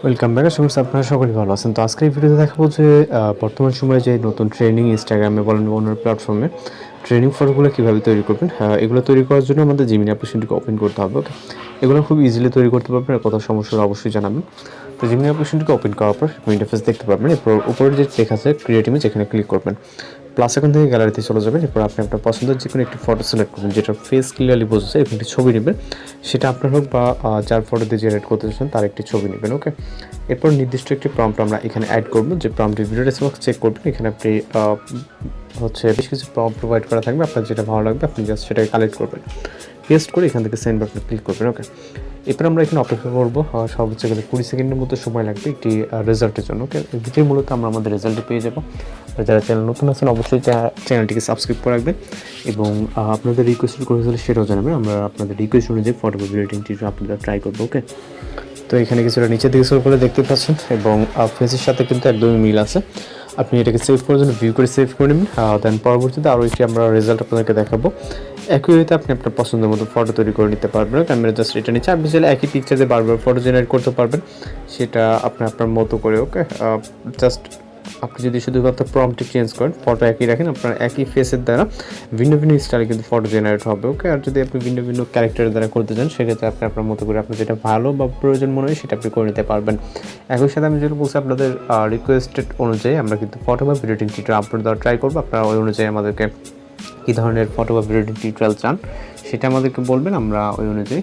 Welcome back. আশা করছি আপনারা সকলেই ভালো আছেন। তো আজকের এই ভিডিওতে দেখাবো যে বর্তমান সময়ে যে নতুন ট্রেন্ডিং ইনস্টাগ্রামে বলেন বা অন্য প্ল্যাটফর্মে ট্রেনিং ফটোগুলো কীভাবে তৈরি করবেন। এগুলো তৈরি করার জন্য আমাদের জিমিনি অ্যাপ্লিকেশনটিকে ওপেন করতে হবে। ওকে, এগুলো খুব ইজিলি তৈরি করতে পারবেন। আর কোথাও সমস্যা হলে অবশ্যই জানাবেন। তো জিমিনি অ্যাপ্লিকেশনটিকে ওপেন করার পর ইন্টারফেস দেখতে পারবেন। এরপর উপরে যে লেখা আছে ক্রিয়েট ইমেজ, এখানে ক্লিক করবেন। প্লাস এখন থেকে গ্যালারিতে চলে যাবেন। এরপর আপনি আপনার পছন্দের যে কোনো একটি ফটো সিলেক্ট করবেন, যেটা ফেস ক্লিয়ারলি বোঝা যায়, এরকম একটি ছবি নেবেন। সেটা আপনার হোক বা যার ফটো দিয়ে জেনারেট করতে চাচ্ছেন তার একটি ছবি নেবেন। ওকে, এরপর নির্দিষ্ট একটি প্রম্পট আমরা এখানে অ্যাড করব। যে প্রম্পটের ভিডিওটা চেক করবেন। এখানে আপনি বেশ কিছু প্রম্পট প্রোভাইড করা থাকবে, আপনার যেটা ভালো লাগবে আপনি জাস্ট সেটাকে কালেক্ট করবেন, পেস্ট করে এখান থেকে সেন্ড বাটনে ক্লিক করবেন। ওকে, এরপর আমরা এখানে অপেক্ষা করবো সর্বোচ্চ গেলে 20 সেকেন্ডের মতো সময় লাগবে একটি রেজাল্টের জন্য। ওকে, এর ভিতরে মূলত আমরা আমাদের রেজাল্টে পেয়ে যাবো। যারা চ্যানেল নতুন আছেন অবশ্যই চ্যানেলটিকে সাবস্ক্রাইব করে রাখবেন এবং আপনাদের রিকোয়েস্ট করেছিল সেটাও জানাবেন। আমরা আপনাদের রিকোয়েস্ট অনুযায়ী ফটো বা ভিডিও এডিটিংটি আপনারা ট্রাই করবো। ওকে, তো এখানে কিছুটা নিচের দিকে স্ক্রল করে দেখতে পাচ্ছেন এবং ফেসের সাথে কিন্তু একদমই মিল আছে। আপনি এটাকে সেভ করার জন্য ভিউ করে সেভ করে নেবেন। দেন পরবর্তীতে আরও একটি আমরা রেজাল্ট আপনাদেরকে দেখাবো। একই ওয়েতে আপনি আপনার পছন্দের মতো ফটো তৈরি করে নিতে পারবেন। ক্যামেরা জাস্ট এটা নিচ্ছে, আপনি চাইলে একই পিকচারে বারবার ফটো জেনারেট করতে পারবেন, সেটা আপনার মতো করে। ওকে, জাস্ট আপনি যদি শুধুমাত্র প্রম্পটটি চেঞ্জ করেন, ফটো একই রাখেন, আপনার একই ফেসের দ্বারা ভিন্ন ভিন্ন স্টাইলে কিন্তু ফটো জেনারেট হবে। ওকে, আর যদি আপনি ভিন্ন ভিন্ন ক্যারেক্টারের দ্বারা করতে চান, সেক্ষেত্রে আপনি আপনার মতো করে আপনার যেটা ভালো বা প্রয়োজন মনে হয় সেটা আপনি করে নিতে পারবেন। একই সাথে আমি যেটা বলছি, আপনাদের রিকোয়েস্টেড অনুযায়ী আমরা কিন্তু ফটো বা ভিডিও টিউটোরিয়াল আপলোড দেওয়ার ট্রাই করবো। আপনারা ওই অনুযায়ী আমাদেরকে কী ধরনের ফটো বা ভিডিও টিউটোরিয়াল চান সেটা আমাদেরকে বলবেন, আমরা ওই অনুযায়ী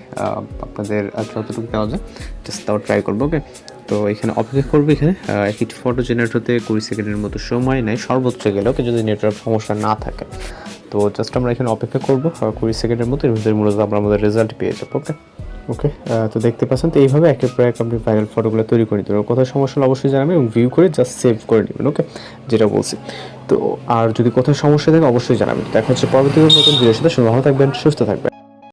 আপনাদের যতটুকু দেওয়া যায় জাস্ট দেওয়ার ট্রাই করবো। ওকে, তো এখানে অপেক্ষা করবো। এখানে একটি ফটো জেনারেট হতে 20 সেকেন্ডের মতো সময় নেয় সর্বোচ্চ গেলে। ওকে, যদি নেটওয়ার্ক সমস্যা না থাকে তো জাস্ট আমরা এখানে অপেক্ষা করবো 20 সেকেন্ডের মতো। এর ভিতরে মূলত আমরা আমাদের রেজাল্ট পেয়ে যাবো। ওকে ওকে তো দেখতে পাচ্ছেন। তো এইভাবে একের পর এক আপনি ফাইনাল ফটোগুলো তৈরি করে নিতে পারবেন। কোথাও সমস্যা হলে অবশ্যই জানাবেন এবং ভিউ করে জাস্ট সেভ করে নেবেন। ওকে, যেটা বলছি। তো আর যদি কোথাও সমস্যা থাকে অবশ্যই জানাবেন। দেখা হচ্ছে পরবর্তী নতুন ভিডিওর সাথে। ভালো থাকবেন, সুস্থ থাকবেন।